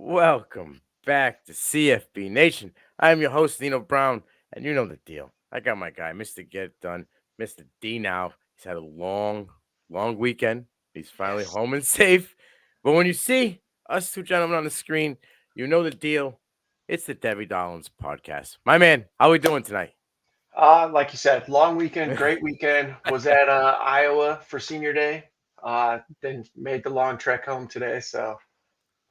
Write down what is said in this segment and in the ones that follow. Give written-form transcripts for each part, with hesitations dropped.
Welcome back to CFB Nation. I am your host, Nino Brown, and you know the deal. I got my guy, Mr. Get It Done, Mr. D now. He's had a long weekend. He's finally Yes. home and safe. But when you see us two gentlemen on the screen, you know the deal. It's the Devy Dollins podcast. My man, how we doing tonight? Like you said, long weekend, great weekend. Was at Iowa for senior day. Then made the long trek home today. So,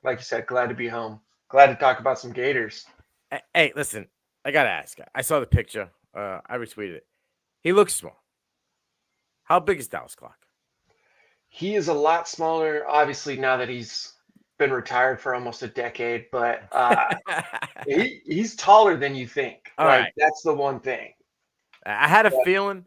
like you said, glad to be home. Glad to talk about some Gators. Hey, listen, I gotta ask. I saw the picture. I retweeted it. He looks small. How big is Dallas Clark? He is a lot smaller, obviously, now that he's been retired for almost a decade, but he's taller than you think. All Like, right. that's the one thing. I had a But feeling.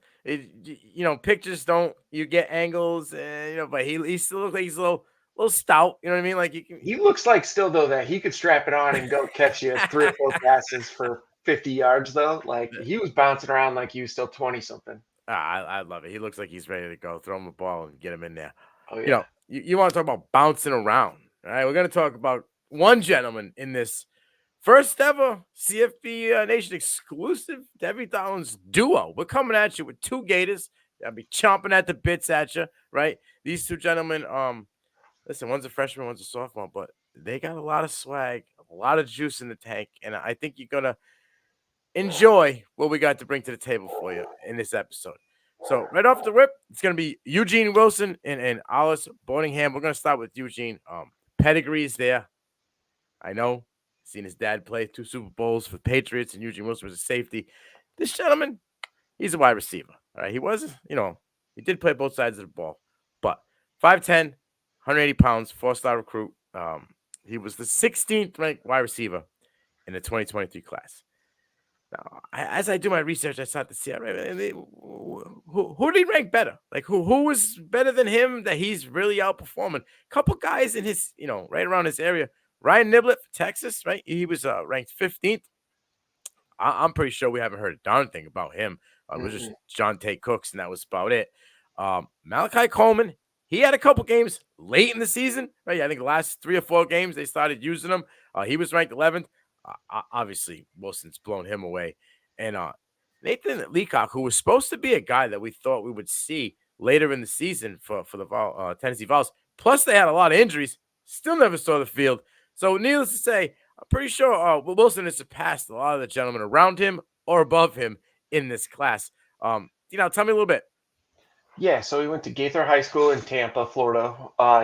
Pictures don't. You get angles, but he still looks like he's a little stout. You know what I mean? Like you can. he looks like still, though, that he could strap it on and go catch you 3 or 4 passes for 50 yards, though. Like, he was bouncing around like he was still 20 something. I love it. He looks like he's ready to go. Throw him a ball and get him in there. Oh, You yeah. know, you want to talk about bouncing around. All right, we're gonna talk about one gentleman in this first ever CFB Nation exclusive Devy Dollins duo. We're coming at you with two Gators. I'll be chomping at the bits at you, right? These two gentlemen, listen, one's a freshman, one's a sophomore, but they got a lot of swag, a lot of juice in the tank, and I think you're gonna enjoy what we got to bring to the table for you in this episode. So right off the rip, it's gonna be Eugene Wilson and Arlis Boardingham. We're gonna start with Eugene. Pedigree is there. I know. Seen his dad play 2 Super Bowls for the Patriots, and Eugene Wilson was a safety. This gentleman, he's a wide receiver. All right. He was, he did play both sides of the ball. But 5'10, 180 pounds, 4-star recruit. He was the 16th ranked wide receiver in the 2023 class. Now, as I do my research, I started to see who did he rank better? Like who was better than him that he's really outperforming? Couple guys in his, right around his area. Ryan Niblett for Texas, right? He was ranked 15th. I'm pretty sure we haven't heard a darn thing about him. It was just Mm-mm. John Tate Cooks, and that was about it. Malachi Coleman, he had a couple games late in the season, right? I think the last 3 or 4 games they started using him. He was ranked 11th. Obviously, Wilson's blown him away. And Nathan Leacock, who was supposed to be a guy that we thought we would see later in the season for the Tennessee Vols, plus they had a lot of injuries, still never saw the field. So, needless to say, I'm pretty sure Wilson has surpassed a lot of the gentlemen around him or above him in this class. Tell me a little bit. Yeah, so he went to Gaither High School in Tampa, Florida.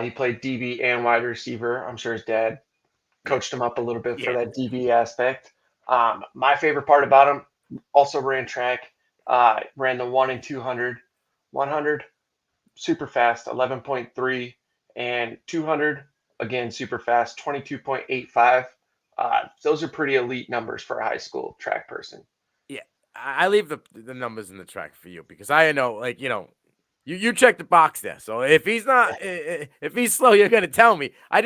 He played DB and wide receiver. I'm sure his dad Yeah, coached him up a little bit for yeah, that DB aspect. My favorite part about him, also ran track, ran the 1 and 200, 100 super fast, 11.3, and 200 again super fast, 22.85. Those are pretty elite numbers for a high school track person. yeah. I leave the numbers in the track for you because I know, like, you check the box there. So if he's not, if he's slow, you're gonna tell me. I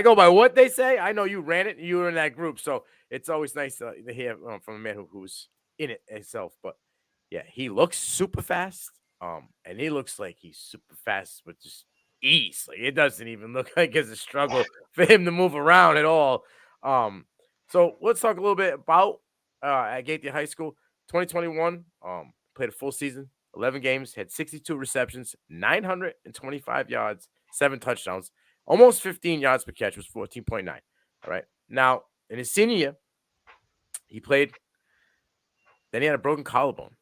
go by what they say. I know you ran it. And you were in that group, so it's always nice to hear from a man who's in it himself. But yeah, he looks super fast. And he looks like he's super fast with just ease. Like it doesn't even look like it's a struggle for him to move around at all. Um, so let's talk a little bit about at Gaither High School, 2021. Played a full season, 11 games, had 62 receptions, 925 yards, 7 touchdowns. Almost 15 yards per catch, was 14.9. All right. Now, in his senior year, he played. Then he had a broken collarbone.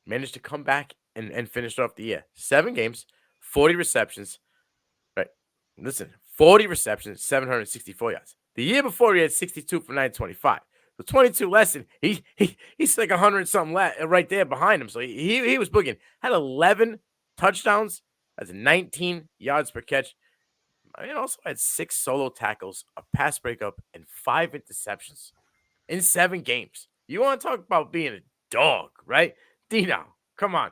Managed to come back and finish off the year. 7 games, 40 receptions. Right. Listen, 40 receptions, 764 yards. The year before, he had 62 for 925. So 22 less than he's like 100 something right there behind him. So he was boogieing. Had 11 touchdowns. That's 19 yards per catch. He also had 6 solo tackles, a pass breakup, and 5 interceptions in 7 games. You want to talk about being a dog, right? Dino, come on.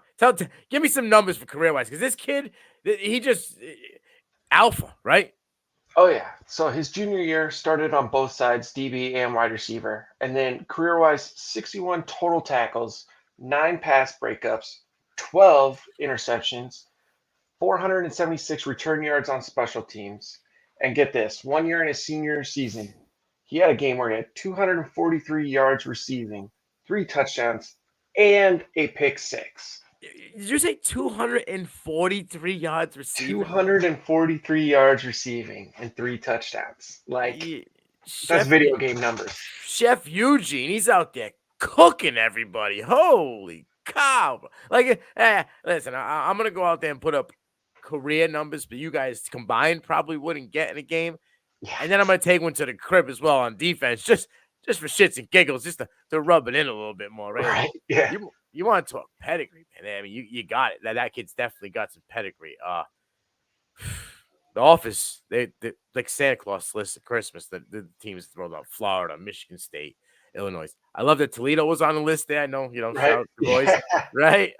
Give me some numbers for career-wise, because this kid, he just alpha, right? Oh yeah. So his junior year started on both sides, DB and wide receiver, and then career-wise, 61 total tackles, 9 pass breakups, 12 interceptions, 476 return yards on special teams, And get this, 1 year in his senior season, he had a game where he had 243 yards receiving, 3 touchdowns, and a pick six. Did you say 243 yards receiving? 243 yards receiving and 3 touchdowns. Like, that's Chef, video game numbers. Chef Eugene, he's out there cooking everybody. Holy cow. Like, listen, I'm going to go out there and put up career numbers, but you guys combined probably wouldn't get in a game. Yeah. And then I'm going to take one to the crib as well on defense, just for shits and giggles, just to rub it in a little bit more, right? Right. Yeah. You want to talk pedigree, man. I mean, you got it. That kid's definitely got some pedigree. The Office, they like Santa Claus list at Christmas. The teams thrown out Florida, Michigan State, Illinois. I love that Toledo was on the list there. I know, Right. shout out the boys, right?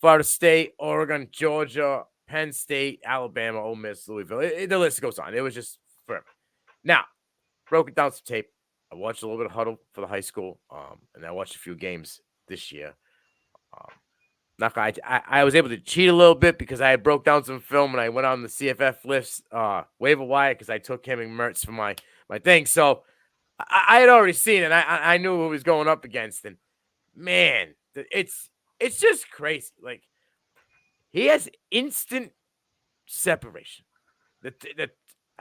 Florida State, Oregon, Georgia, Penn State, Alabama, Ole Miss, Louisville. The list goes on. It was just forever. Now, broken down some tape. I watched a little bit of Huddle for the high school, and I watched a few games this year. I was able to cheat a little bit because I had broke down some film and I went on the CFF list waiver wire because I took him and Mertz for my thing. So I had already seen it. And I knew who he was going up against, and man, it's just crazy. Like, he has instant separation. I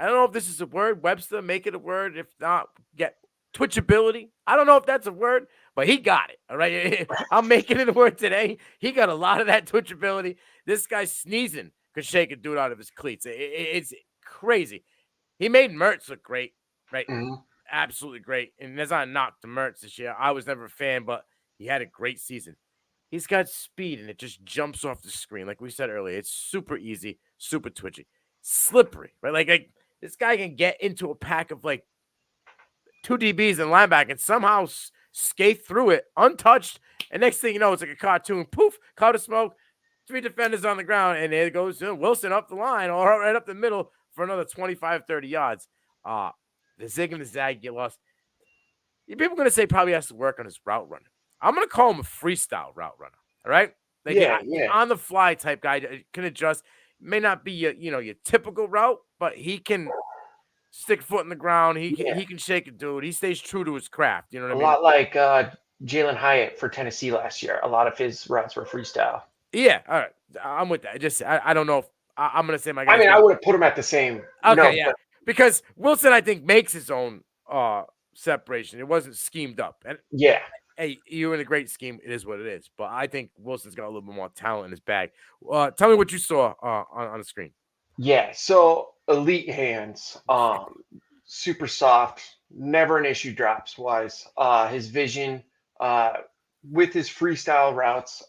don't know if this is a word. Webster, make it a word. If not, get twitchability. I don't know if that's a word, but he got it. All right. I'm making it a word today. He got a lot of that twitchability. This guy sneezing could shake a dude out of his cleats. It's crazy. He made Mertz look great, right? Mm-hmm. Absolutely great. And there's not a knock to Mertz this year. I was never a fan, but he had a great season. He's got speed, and it just jumps off the screen. Like we said earlier, it's super easy, super twitchy, slippery, right? Like this guy can get into a pack of like 2 DBs and linebacker and somehow skate through it untouched. And next thing you know, it's like a cartoon. Poof, cloud of smoke, 3 defenders on the ground, and there goes Wilson up the line or right up the middle for another 25, 30 yards. The zig and the zag get lost. People are going to say probably has to work on his route running. I'm going to call him a freestyle route runner. All right? Like, Yeah. On the fly type guy, can adjust. May not be your typical route, but he can stick a foot in the ground. He can shake a dude. He stays true to his craft. You know what I mean? A lot like Jalen Hyatt for Tennessee last year. A lot of his routes were freestyle. Yeah, all right. I'm with that. I don't know if I'm going to say my guy. I mean, I would have put him at the same. Okay, yeah. Because Wilson, I think, makes his own separation. It wasn't schemed up. And yeah. Hey, you're in a great scheme. It is what it is. But I think Wilson's got a little bit more talent in his bag. Tell me what you saw on the screen. Yeah. So elite hands, super soft, never an issue drops wise. His vision, with his freestyle routes,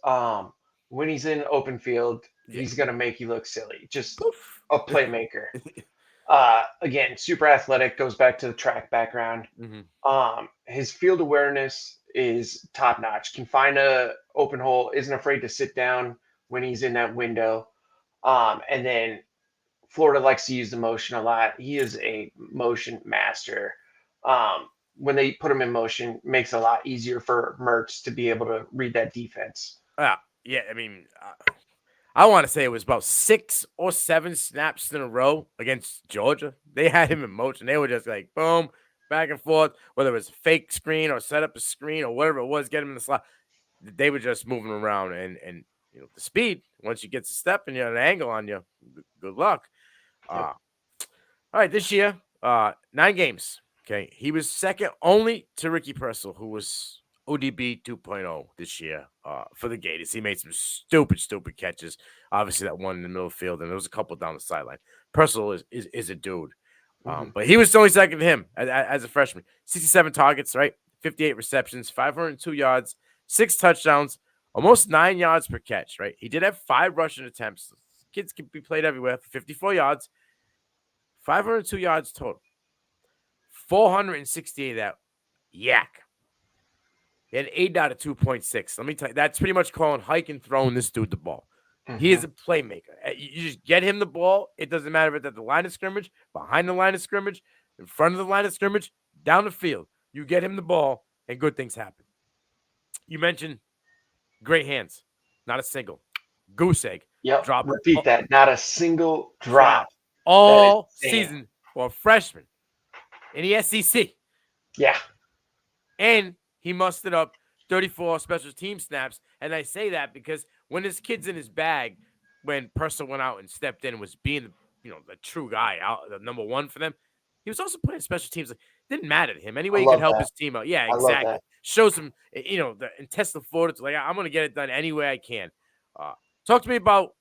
when he's in open field, he's gonna make you look silly. Just a playmaker. Again, super athletic. Goes back to the track background. Mm-hmm. His field awareness is top notch. Can find a open hole. Isn't afraid to sit down when he's in that window. And then Florida likes to use the motion a lot. He is a motion master. When they put him in motion, makes it a lot easier for Mertz to be able to read that defense. Yeah. I mean, I want to say it was about 6 or 7 snaps in a row against Georgia. They had him in motion. They were just like, boom, back and forth, whether it was fake screen or set up a screen or whatever it was, get him in the slot. They were just moving around and the speed. Once you get to step and you have an angle on you, good luck. All right, this year, 9 games. Okay, he was second only to Ricky Purcell, who was ODB 2.0 this year for the Gators. He made some stupid catches. Obviously, that one in the middle of the field, and there was a couple down the sideline. Purcell is a dude. But he was only second to him as a freshman. 67 targets, right? 58 receptions, 502 yards, 6 touchdowns, almost 9 yards per catch, right? He did have 5 rushing attempts. Kids can be played everywhere for 54 yards, 502 yards total. 468 of that. Yak. He had 8 out of 2.6. Let me tell you, that's pretty much calling hike and throwing this dude the ball. He is a playmaker. You just get him the ball. It doesn't matter if it's at the line of scrimmage, behind the line of scrimmage, in front of the line of scrimmage, down the field. You get him the ball, and good things happen. You mentioned great hands. Not a single. Goose egg. Yep. Drop. Repeat that. Not a single drop. That is all insane. season for a freshman in the SEC. Yeah. And he mustered up 34 special team snaps. And I say that because when this kid's in his bag, when Purcell went out and stepped in and was being, the true guy, out the number one for them, he was also putting special teams. Like, didn't matter to him. Any I way he could love help that. his team out. Yeah, I love exactly. that. Shows him, the intestinal fortitude. Like, I'm going to get it done any way I can. Talk to me about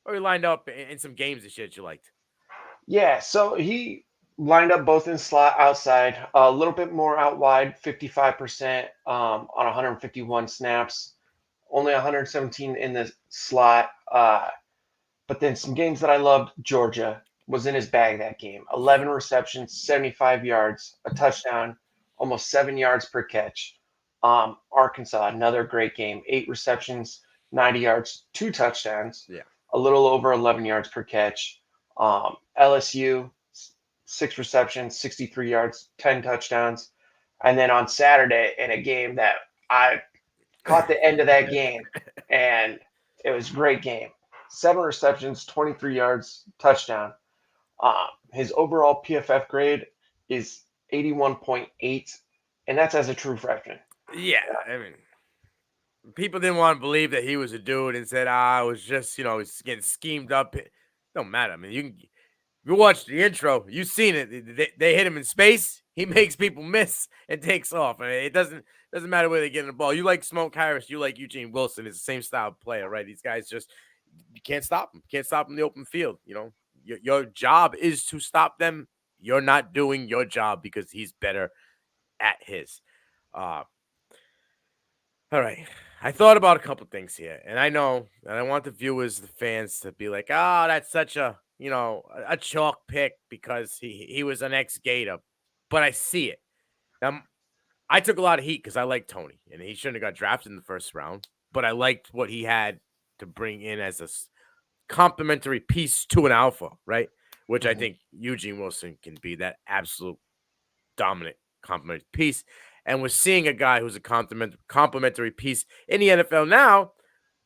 where he lined up in some games this year that you liked. Yeah, so he lined up both in slot outside, a little bit more out wide, 55% on 151 snaps, only 117 in the slot. But then some games that I loved, Georgia was in his bag that game. 11 receptions, 75 yards, a touchdown, almost 7 yards per catch. Arkansas, another great game, 8 receptions, 90 yards, 2 touchdowns, Yeah. a little over 11 yards per catch. LSU, 6 receptions, 63 yards, 10 touchdowns. And then on Saturday, in a game that I caught the end of that game, and it was a great game. 7 receptions, 23 yards, touchdown. His overall PFF grade is 81.8, and that's as a true freshman. Yeah, I mean, people didn't want to believe that he was a dude and said, it was just, he's getting schemed up. It don't matter. I mean, you watch the intro, you've seen it. They hit him in space. He makes people miss and takes off. I mean, it doesn't matter where they get in the ball. You like Smoke Harris, you like Eugene Wilson. It's the same style of player, right? These guys just, you can't stop them. Can't stop them in the open field. Your job is to stop them. You're not doing your job because he's better at his. All right. I thought about a couple things here, and I know that I want the viewers, the fans, to be like, "Oh, that's such a a chalk pick because he was an ex-Gator," but I see it. Now, I took a lot of heat because I like Tony, and he shouldn't have got drafted in the first round, but I liked what he had to bring in as a complementary piece to an alpha, right? Which I think Eugene Wilson can be that absolute dominant complementary piece. And we're seeing a guy who's a complementary piece in the NFL now,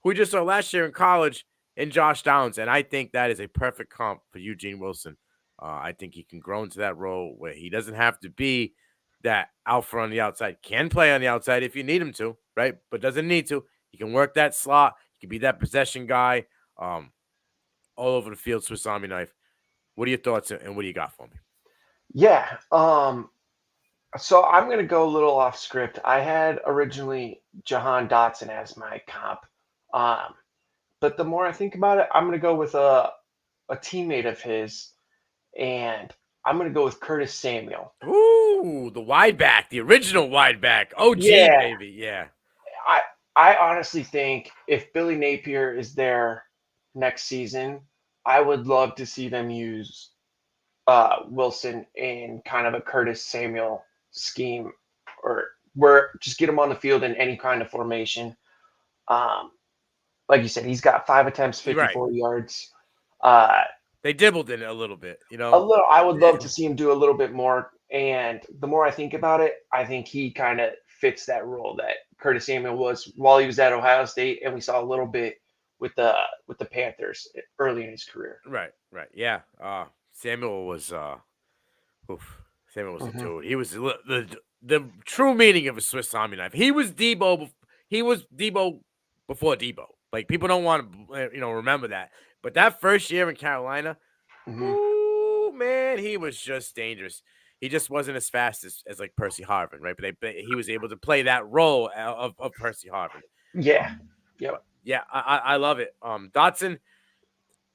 who we just saw last year in college in Josh Downs. And I think that is a perfect comp for Eugene Wilson. I think he can grow into that role where he doesn't have to be that alpha on the outside. Can play on the outside if you need him to, right? But doesn't need to. He can work that slot. He can be that possession guy all over the field, Swiss Army knife. What are your thoughts and what do you got for me? Yeah. So I'm going to go a little off script. I had originally Jahan Dotson as my comp. But the more I think about it, I'm going to go with a teammate of his, and I'm going to go with Curtis Samuel. Ooh, the wide back, the original wide back. OG, Yeah. baby. Yeah. I honestly think if Billy Napier is there next season, I would love to see them use Wilson in kind of a Curtis Samuel scheme, or where just get him on the field in any kind of formation. Like you said, he's got 5 attempts, 54 yards. They dibbled in it a little bit, A little. I would love to see him do a little bit more. And the more I think about it, I think he kind of fits that role that Curtis Samuel was while he was at Ohio State, and we saw a little bit with the Panthers early in his career. Right. Yeah. Samuel was Samuel was a dude. He was the true meaning of a Swiss Army knife. He was Debo. He was Debo before Debo. Like, people don't want to remember that. But that first year in Carolina, ooh, man, he was just dangerous. He just wasn't as fast as like Percy Harvin, right? But he was able to play that role of Percy Harvin. Yeah. Yep. Yeah, I love it. Dotson,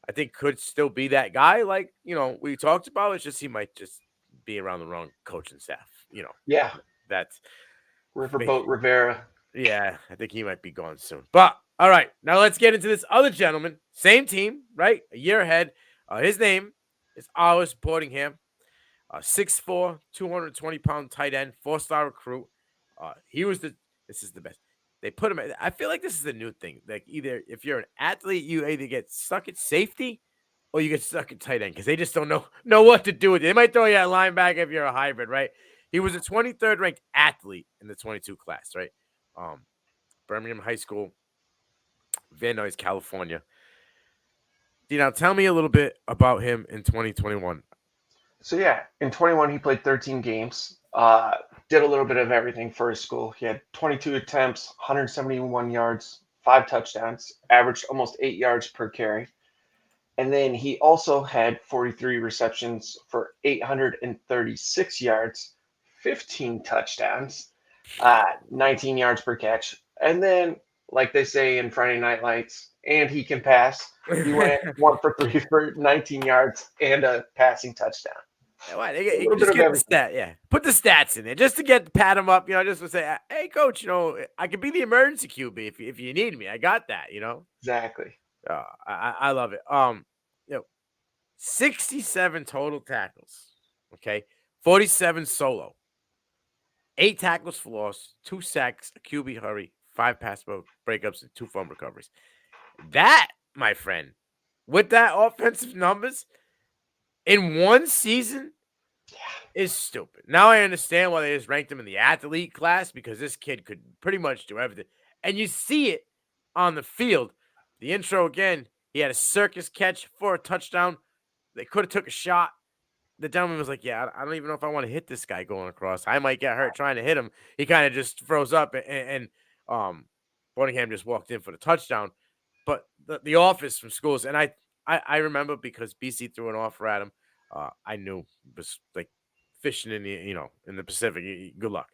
I think, could still be that guy. Like, we talked about. It's just he might just be around the wrong coaching staff. Yeah. That's Riverboat Rivera. Yeah, I think he might be gone soon. But all right, now let's get into this other gentleman. Same team, right? A year ahead. His name is Arlis Boardingham. 6'4", 220-pound tight end, 4-star recruit. This is the best. They put him. I feel like this is a new thing. Like, either if you're an athlete, you either get stuck at safety or you get stuck at tight end because they just don't know what to do with it. They might throw you at linebacker if you're a hybrid, right? He was a 23rd ranked athlete in the 22 class, right? Birmingham High School, Van Nuys, California. Now tell me a little bit about him in 2021. So yeah, in 21 he played 13 games. Did a little bit of everything for his school. He had 22 attempts, 171 yards, 5 touchdowns, averaged almost 8 yards per carry. And then he also had 43 receptions for 836 yards, 15 touchdowns, 19 yards per catch. And then, like they say in Friday Night Lights, and he can pass. He went 1 for 3 for 19 yards and a passing touchdown. Why? A You little bit just of get the everything. stat, yeah. Put the stats in there just to pat him up, just to say, hey, coach, I could be the emergency QB if you need me. I got that. Exactly. I love it. 67 total tackles. Okay, 47 solo, 8 tackles for loss, 2 sacks, a QB hurry, 5 pass breakups, and 2 fumble recoveries. That, my friend, with that offensive numbers in one season is stupid. Now I understand why they just ranked him in the athlete class, because this kid could pretty much do everything. And you see it on the field. The intro again, he had a circus catch for a touchdown. They could have took a shot. The gentleman was like, yeah, I don't even know if I want to hit this guy going across. I might get hurt trying to hit him. He kind of just froze up, and Boardingham just walked in for the touchdown. But the office from schools, and I remember, because BC threw an offer at him. I knew it was like fishing in the Pacific. Good luck.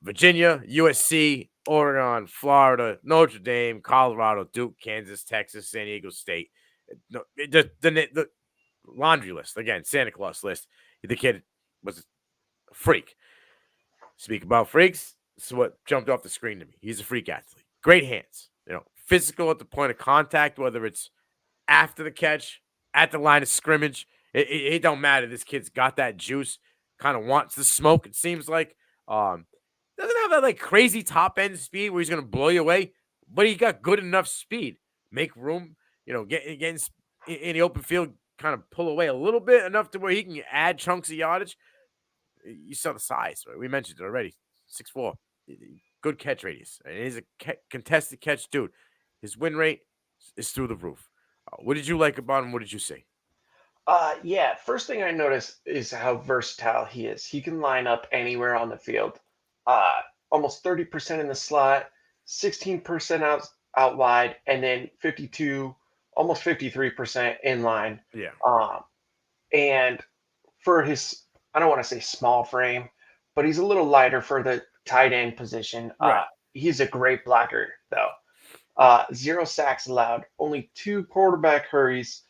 Virginia, USC, Oregon, Florida, Notre Dame, Colorado, Duke, Kansas, Texas, San Diego State. No, the laundry list again, Santa Claus list. The kid was a freak. Speak about freaks. This is what jumped off the screen to me. He's a freak athlete. Great hands. Physical at the point of contact, whether it's after the catch, at the line of scrimmage. It don't matter. This kid's got that juice. Kind of wants the smoke, it seems like. Doesn't have that like crazy top end speed where he's gonna blow you away, but he got good enough speed. Make room, get in the open field, kind of pull away a little bit, enough to where he can add chunks of yardage. You saw the size, right? We mentioned it already. 6'4". Good catch radius. And he's a contested catch dude. His win rate is through the roof. What did you like about him? What did you see? Yeah, first thing I noticed is how versatile he is. He can line up anywhere on the field. Almost 30% in the slot, 16% out wide, and then 52, almost 53% in line. Yeah. And for his, I don't want to say small frame, but he's a little lighter for the tight end position. Right. He's a great blocker, though. 0 sacks allowed, only 2 quarterback hurries,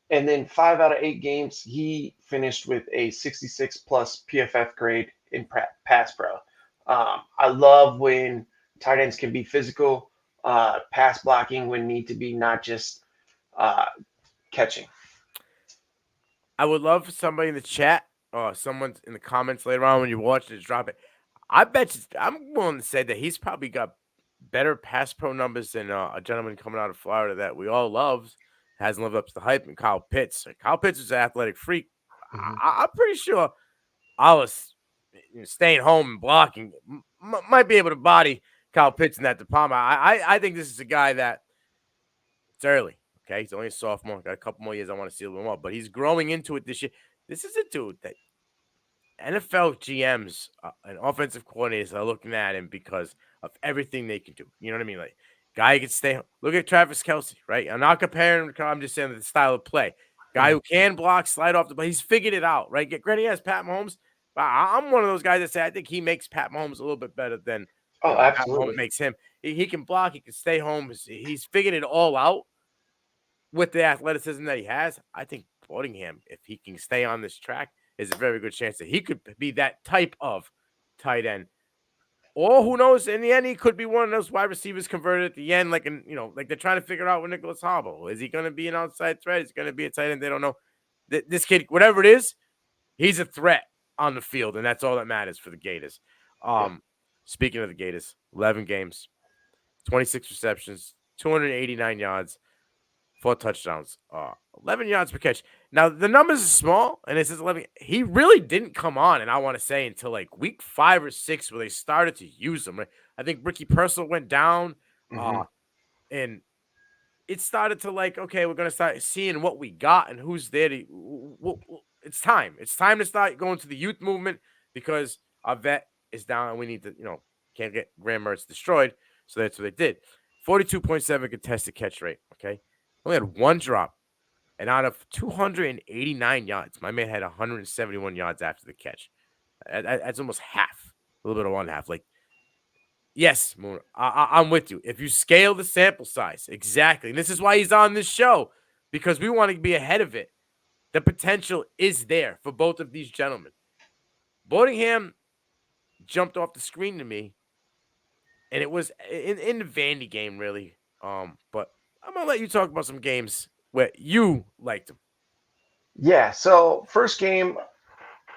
and then 5 out of 8 games, he finished with a 66 plus PFF grade in pass pro. I love when tight ends can be physical, pass blocking when need to be, not just catching. I would love for somebody in the chat or someone in the comments later on when you watch it, drop it. I bet I'm willing to say that he's probably got better pass pro numbers than a gentleman coming out of Florida that we all love. Hasn't lived up to the hype, and Kyle Pitts. Kyle Pitts is an athletic freak. I'm pretty sure Arlis staying home and blocking might be able to body Kyle Pitts in that department. I think this is a guy that it's early. Okay, he's only a sophomore. Got a couple more years. I want to see a little more, but he's growing into it this year. This is a dude that NFL GMs and offensive coordinators are looking at him because of everything they can do. You know what I mean? Like, guy who can stay home. Look at Travis Kelce, right? I'm not comparing him. I'm just saying the style of play. Guy who can block, slide off the play. He's figured it out, right? Get credit, he has Pat Mahomes. But I'm one of those guys that say I think he makes Pat Mahomes a little bit better than Pat Absolutely. Mahomes makes him. He can block. He can stay home. He's figured it all out with the athleticism that he has. I think Boardingham, if he can stay on this track, is a very good chance that he could be that type of tight end. Or who knows? In the end, he could be one of those wide receivers converted at the end, like they're trying to figure out with Nicholas Hobble. Is he going to be an outside threat? Is he going to be a tight end? They don't know. This kid, whatever it is, he's a threat on the field, and that's all that matters for the Gators. Speaking of the Gators, 11 games, 26 receptions, 289 yards, 4 touchdowns, 11 yards per catch. Now, the numbers are small, and it says 11. He really didn't come on, and I want to say, until like week 5 or 6 where they started to use him. I think Ricky Purcell went down, and it started to like, okay, we're gonna start seeing what we got and who's there. It's time. It's time to start going to the youth movement because our vet is down and we need to, can't get Graham Mertz destroyed. So that's what they did. 42.7 contested catch rate. Okay, only had one drop, and out of 289 yards, my man had 171 yards after the catch. That's almost half, a little bit of one half. Like, yes, Moon, I'm with you. If you scale the sample size, exactly. And this is why he's on this show, because we want to be ahead of it. The potential is there for both of these gentlemen. Boardingham jumped off the screen to me, and it was in the Vandy game, really. But I'm gonna let you talk about some games where you liked them. Yeah. So first game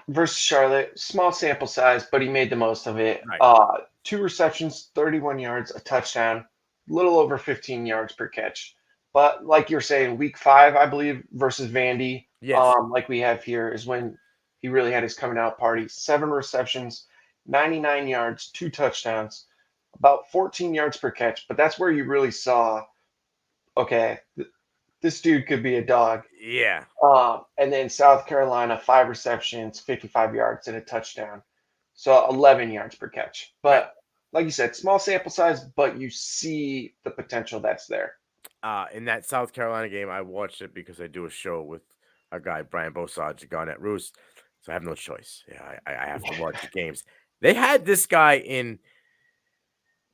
versus Charlotte, small sample size, but he made the most of it. Right. 2 receptions, 31 yards, a touchdown, a little over 15 yards per catch. But like you're saying, week 5, I believe, versus Vandy, Yes. like we have here, is when he really had his coming out party. 7 receptions, 99 yards, 2 touchdowns, about 14 yards per catch. But that's where you really saw, okay, this dude could be a dog. Yeah. And then South Carolina, 5 receptions, 55 yards, and a touchdown. So 11 yards per catch. Right. But like you said, small sample size, but you see the potential that's there. In that South Carolina game, I watched it because I do a show with our guy Brian Bosage at Garnett Roost, so I have no choice. Yeah, I have to watch the games. They had this guy in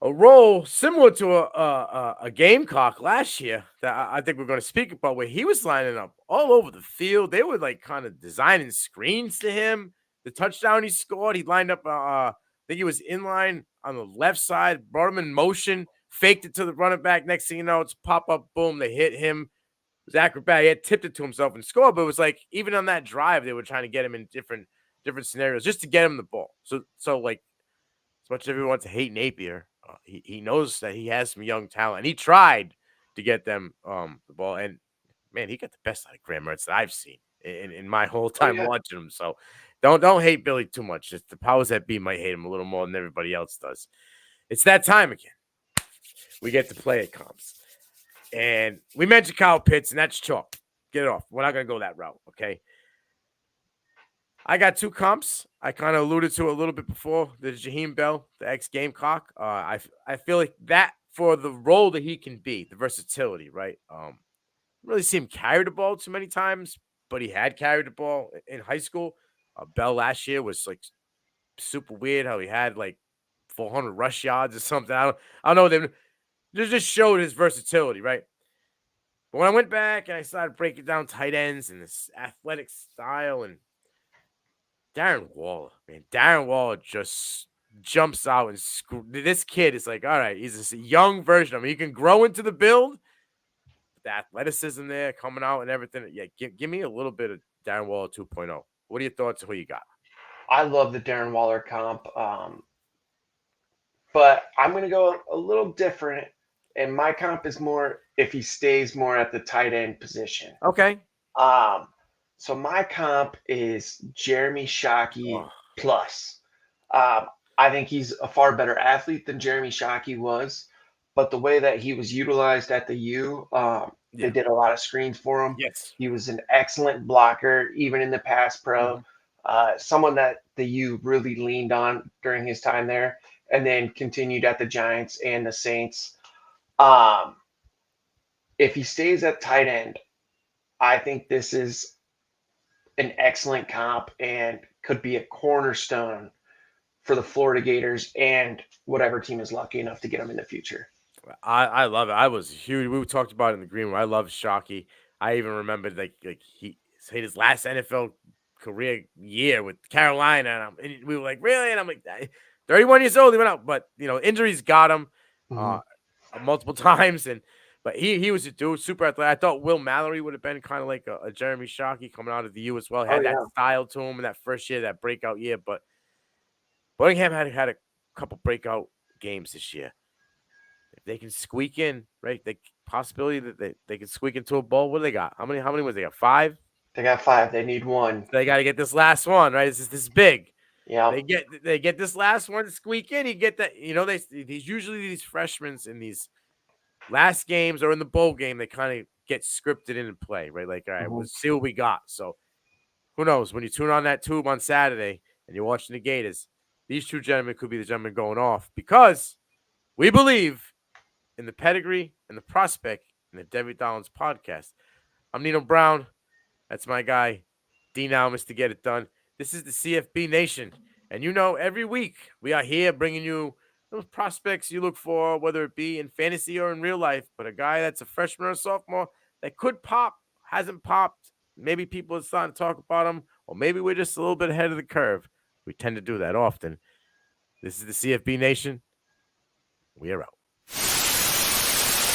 a role similar to a Gamecock last year that I think we're going to speak about, where he was lining up all over the field. They were like kind of designing screens to him. The touchdown he scored, he lined up. I think he was in line on the left side, brought him in motion, faked it to the running back. Next thing you know, it's pop up, boom, they hit him. It was acrobatic. He had tipped it to himself and scored, but it was like even on that drive, they were trying to get him in different scenarios just to get him the ball. So like as much as everyone wants to hate Napier, he knows that he has some young talent, and he tried to get them the ball. And man, he got the best out of Graham Mertz that I've seen in my whole Oh, time yeah. watching him. So don't hate Billy too much. Just the powers that be might hate him a little more than everybody else does. It's that time again. We get to play at comps, and we mentioned Kyle Pitts, and that's chalk. Get it off. We're not gonna go that route, okay? I got 2 comps. I kind of alluded to it a little bit before. There's Jaheim Bell, the ex-Gamecock. I feel like that for the role that he can be, the versatility, right? Really see him carry the ball too many times, but he had carried the ball in high school. Bell last year was like super weird how he had like 400 rush yards or something. I don't know. They just showed his versatility, right? But when I went back and I started breaking down tight ends and this athletic style and Darren Waller just jumps out and this kid is like, all right, he's a young version of him. He can grow into the build. The athleticism there coming out and everything. Yeah, give me a little bit of Darren Waller 2.0. What are your thoughts? Who you got? I love the Darren Waller comp. But I'm going to go a little different. And my comp is more if he stays more at the tight end position. Okay. So my comp is Jeremy Shockey Oh. plus. I think he's a far better athlete than Jeremy Shockey was, but the way that he was utilized at the U, they did a lot of screens for him. Yes. He was an excellent blocker, even in the pass pro. Someone that the U really leaned on during his time there, and then continued at the Giants and the Saints. If he stays at tight end, I think this is an excellent comp and could be a cornerstone for the Florida Gators and whatever team is lucky enough to get him in the future. I love it. I was huge. We talked about it in the green room. I love Shockey. I even remembered like he hit his last NFL career year with Carolina, and we were like, really? And I'm like, 31 years old, he went out, but injuries got him multiple times, but he was a dude, super athletic. I thought Will Mallory would have been kind of like a Jeremy Shockey coming out of the U as well. Had that style to him in that first year, that breakout year. But Boardingham had a couple breakout games this year. If they can squeak in, right? The possibility that they can squeak into a bowl. What do they got? How many was they got? 5? They got 5. They need 1. They got to get this last one, right? This is big. Yeah. They get this last one to squeak in. You get that. These usually these freshmen in these last games or in the bowl game, they kind of get scripted in and play, right? Like, all right, Mhm. let's see what we got. So who knows? When you tune on that tube on Saturday and you're watching the Gators, these two gentlemen could be the gentlemen going off because we believe in the pedigree and the prospect in the Devy Dollins podcast. I'm Nino Brown. That's my guy, D now, Mr. Get It Done. This is the CFB Nation. And every week we are here bringing you those prospects you look for, whether it be in fantasy or in real life. But a guy that's a freshman or a sophomore that could pop, hasn't popped. Maybe people are starting to talk about him, or maybe we're just a little bit ahead of the curve. We tend to do that often. This is the CFB Nation. We are out.